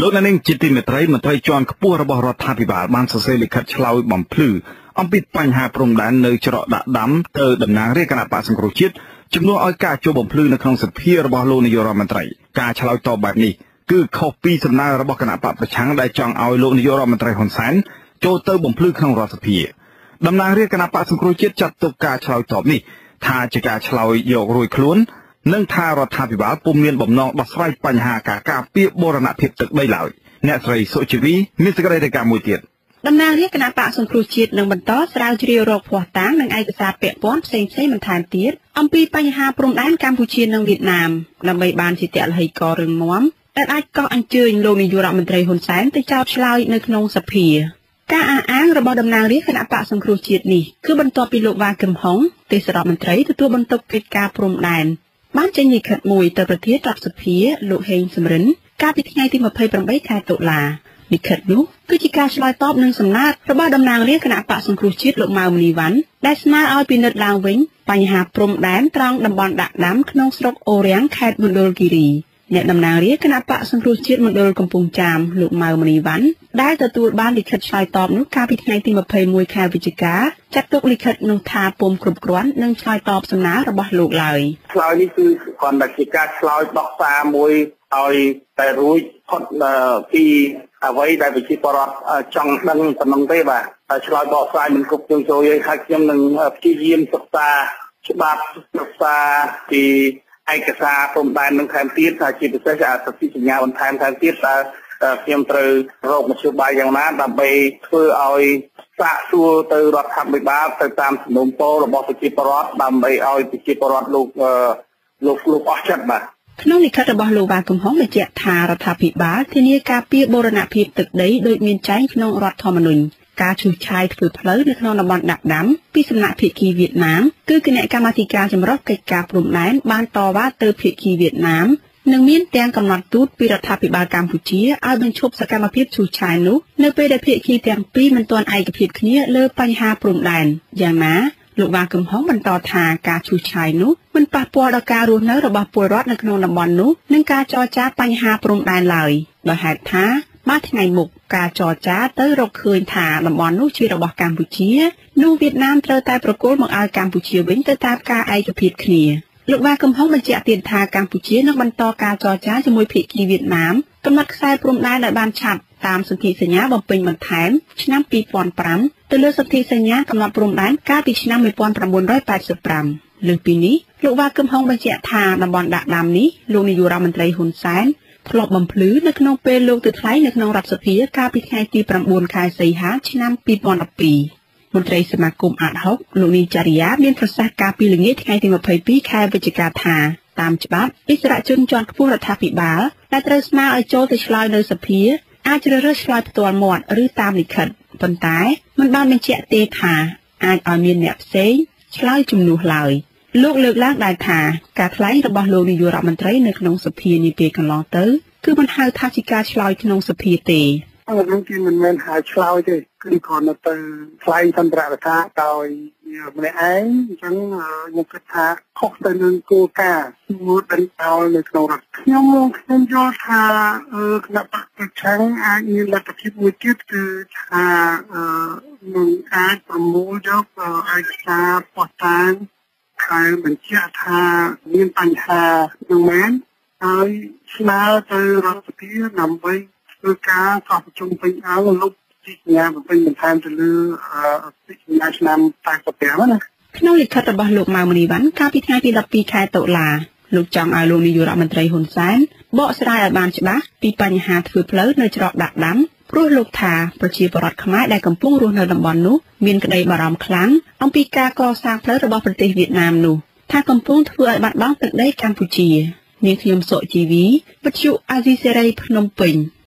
លោកនាងជាទីមេត្រីមន្ត្រីជាន់ខ្ពស់របស់រដ្ឋាភិបាលបានសរសេរលិខិតឆ្លើយបំភ្លឺអំពីបញ្ហាព្រំដែននៅច្រកដាក់ដាំទៅតំណាងរាជគណៈបក្សសង្គ្រោះជាតិជំនួសឲ្យការចូលបំភ្លឺនៅក្នុងសភារបស់លោកនាយករដ្ឋមន្ត្រីការឆ្លើយតបបែបនេះគឺខុសពីសំណើរបស់គណៈបកប្រឆាំងដែលចង់ឲ្យលោកនាយករដ្ឋមន្ត្រីហ៊ុនសែនចូលទៅបំភ្លឺក្នុងរដ្ឋសភាតំណាងរាជគណៈបក្សសង្គ្រោះជាតិចាត់ទុកការឆ្លើយតបនេះថាជាការឆ្លើយយករួយខ្លួននិងថារដ្ឋាភិបាលពុំមានបំណងដោះស្រាយបញ្ហាការពារបូរណភាពទឹកដីឡើយអ្នកស្រីសុជីវីមានសេចក្តីរាយការណ៍មួយទៀតតំណាងរាជគណៈបក្សសង្គ្រោះជាតិនឹងបន្តស្រាវជ្រាវរកភស្តុតាងនិងឯកសារពាក់ព័ន្ធផ្សេងៗបន្ថែមទៀតអំពីបញ្ហាព្រំដែនកម្ពុជានិងវៀតណាមដើម្បីបានជាទស្សនវិជ្ជារឹងមាំដែលអាចកោះអញ្ជើញលោកនាយករដ្ឋមន្ត្រីហ៊ុនសែនទៅចោទឆ្លើយនៅក្នុងសភាការអះអាងរបស់តំណាងរាជគណៈបក្សសង្គ្រោះជាតិនេះគឺបន្ទាប់ពីលោកវ៉ាកឹមហុងទេសរដ្ឋមន្ត្រីទទួលបន្ទុកកិច្ចការព្រំដែនបានចេញលិខិតមួយទៅប្រធានរដ្ឋសភាលោកហេងសំរិនកាលពីថ្ងៃទី28ខែតុលាលិខិតនោះគឺជាការឆ្លើយតបនឹងសំណើរបស់តំណាងរាជគណៈបក្សសង្គ្រោះជាតិលោកម៉ៅមនីវ៉ាន់ដែលស្នើឲ្យពិនិត្យឡើងវិញបញ្ហាព្រំដែនត្រង់តំបន់ដាក់ដាំក្នុងស្រុកអូរាំងខេត្តមណ្ឌលគិរីអ្នកតំណាងរាជគណៈបក្សសង្គ្រោះជាតិមណ្ឌលកំពង់ចាមលោកម៉ៅមនីវ៉ាន់ដែលទទួលបានលិខិតឆ្លើយតបនោះកាលពីថ្ងៃទី21ខែវិច្ឆិកាចាត់ទុកលិខិតនោះថាពុំគ្រប់គ្រាន់និងឆ្លើយតបសំណើរបស់លោកឡើយឆ្លើយនេះគឺគ្រាន់តែជាការឆ្លើយដោះសារមួយឲ្យតែរួចផុតពីអ្វីដែលប្រជាពលរដ្ឋចង់ដឹងប៉ុណ្ណឹងទេបាទហើយឆ្លើយបកស្រាយមិនគ្រប់ជ្រុងជ្រោយហើយខ្ញុំនឹងព្យាយាមសិក្សាច្បាប់សិក្សាពីឯកសារព្រំដែននឹងថែមទៀតថាជាពិសេសសន្ធិសញ្ញាបន្ថែមទៀតតើខ្ញុំត្រូវរកមធ្យោបាយយ៉ាងណាដើម្បីធ្វើឲ្យសាកសួរទៅរដ្ឋាភិបាលទៅតាមសំណុំពររបស់ប្រជាពលរដ្ឋដើម្បីឲ្យប្រជាពលរដ្ឋលោកអស់ចិត្តបាទក្នុងលិខិតរបស់លោកវ៉ាកឹមហុងបញ្ជាក់ថារដ្ឋាភិបាលធានាការពារបូរណភាពទឹកដីដោយមានចែងក្នុងរដ្ឋធម្មនុញ្ញការឈូសឆាយធ្វើផ្លូវនៅក្នុងតំបន់ដាក់ដាំពីសំណាក់ភាគីវៀតណាមគឺគណៈកម្មាធិការចម្រុះកិច្ចការព្រំដែនបានតវ៉ាទៅភាគីវៀតណាមនិងមានទាំងកំណត់ទូតពីរដ្ឋាភិបាលកម្ពុជាឲ្យបញ្ឈប់សកម្មភាពឈូសឆាយនោះនៅពេលដែលភាគីទាំងពីរមិនទាន់ឯកភាពគ្នាលើបញ្ហាព្រំដែនយ៉ាងណាលោកវ៉ាកឹមហុងបន្តថាការឈូសឆាយនោះមិនប៉ះពាល់ដល់ការរស់នៅរបស់ពលរដ្ឋនៅក្នុងតំបន់នោះនិងការចរចាបញ្ហាព្រំដែនឡើយដោយហេតុថាបាទថ្ងៃមុខការចរចាទៅរកឃើញថាតំបន់នោះជារបស់កម្ពុជានោះវៀតណាមត្រូវតែប្រគល់មកឲ្យកម្ពុជាវិញទៅតាមការឯកភាពគ្នាលោកវ៉ាកឹមហុងបញ្ជាក់ទៀតថាកម្ពុជានឹងបន្តការចរចាជាមួយភាគីវៀតណាមកំណត់ខ្សែព្រំដែនឲ្យបានឆាប់តាមសន្ធិសញ្ញាបំពេញបន្ថែមឆ្នាំ2005ទៅលើសន្ធិសញ្ញាកំណត់ព្រំដែនកាលពីឆ្នាំ1985លើសពីនេះលោកវ៉ាកឹមហុងបញ្ជាក់ថាតំបន់ដាក់ដាំនេះលោកនាយករដ្ឋមន្ត្រីហ៊ុនសែនធ្លាប់បំភ្លឺនៅក្នុងពេលលោកទៅថ្លែងនៅក្នុងរដ្ឋសភាកាលពីថ្ងៃទី9ខែសីហាឆ្នាំ2012មន្ត្រីសមាគមអាតហុកលោកនីចរិយាមានប្រសាសន៍កាលពីល្ងាចថ្ងៃទី22ខែវិច្ឆិកាថាតាមច្បាប់អិសរាជជនជាន់ខ្ពស់រដ្ឋាភិបាលដែលត្រូវស្នើឲ្យចូលទៅឆ្លើយនៅសភាអាចជ្រើសរើសឆ្លើយផ្ទាល់មាត់ឬតាមលិខិតប៉ុន្តែមិនបានបញ្ជាក់ទេថាអាចឲ្យមានអ្នកផ្សេងឆ្លើយជំនួសឡើយលោកលើកឡើងដែរថាការថ្លែងរបស់លោកនាយករដ្ឋមន្ត្រីនៅក្នុងសភានាពេលកន្លងទៅគឺមិនហៅថាជាការឆ្លើយក្នុងសភាទេនោះគឺមិនមែនហៅឆ្លើយទេគឺគ្រាន់តែទៅថ្លែងសន្ទរកថាដោយម្នាក់ឯងអញ្ចឹងខ្ញុំគិតថាខុសទៅនឹងគោលការណ៍មួយដែលឲ្យនៅក្នុងរដ្ឋខ្ញុំយល់ថាគណៈបកប្រឆាំងអាចមានលទ្ធភាពមួយទៀតគឺថានឹងអាចប្រមូលយកឯកសារផ្ស្តាងហើយបញ្ជាក់ថាមានបញ្ហានឹងមែនហើយស្នើទៅរដ្ឋសភាដើម្បីធ្វើការកោះប្រជុំពេញឲ្យលោកទីសញ្ញាបំពេញបន្ថែមទៅលើទីសញ្ញាឆ្នាំ85ណាក្នុងលិខិតរបស់លោកម៉ៅមនីវ៉ាន់កាលពីថ្ងៃទី12ខែតុលាលោកចង់ឲ្យលោកនាយករដ្ឋមន្ត្រីហ៊ុនសែនបកស្រាយឲ្យបានច្បាស់ពីបញ្ហាធ្វើផ្លូវនៅច្រកដាក់ដាំព្រោះលោកថាប្រជាពលរដ្ឋខ្មែរដែលកំពុងរស់នៅតំបន់នោះមានក្តីបារម្ភខ្លាំងអំពីការកសាងផ្លូវរបស់ប្រទេសវៀតណាមនោះថាកំពុងធ្វើឲ្យបាត់បង់ទឹកដីកម្ពុជានាងខ្ញុំសុជីវីវិទ្យុអាស៊ីសេរីភ្នំពេញ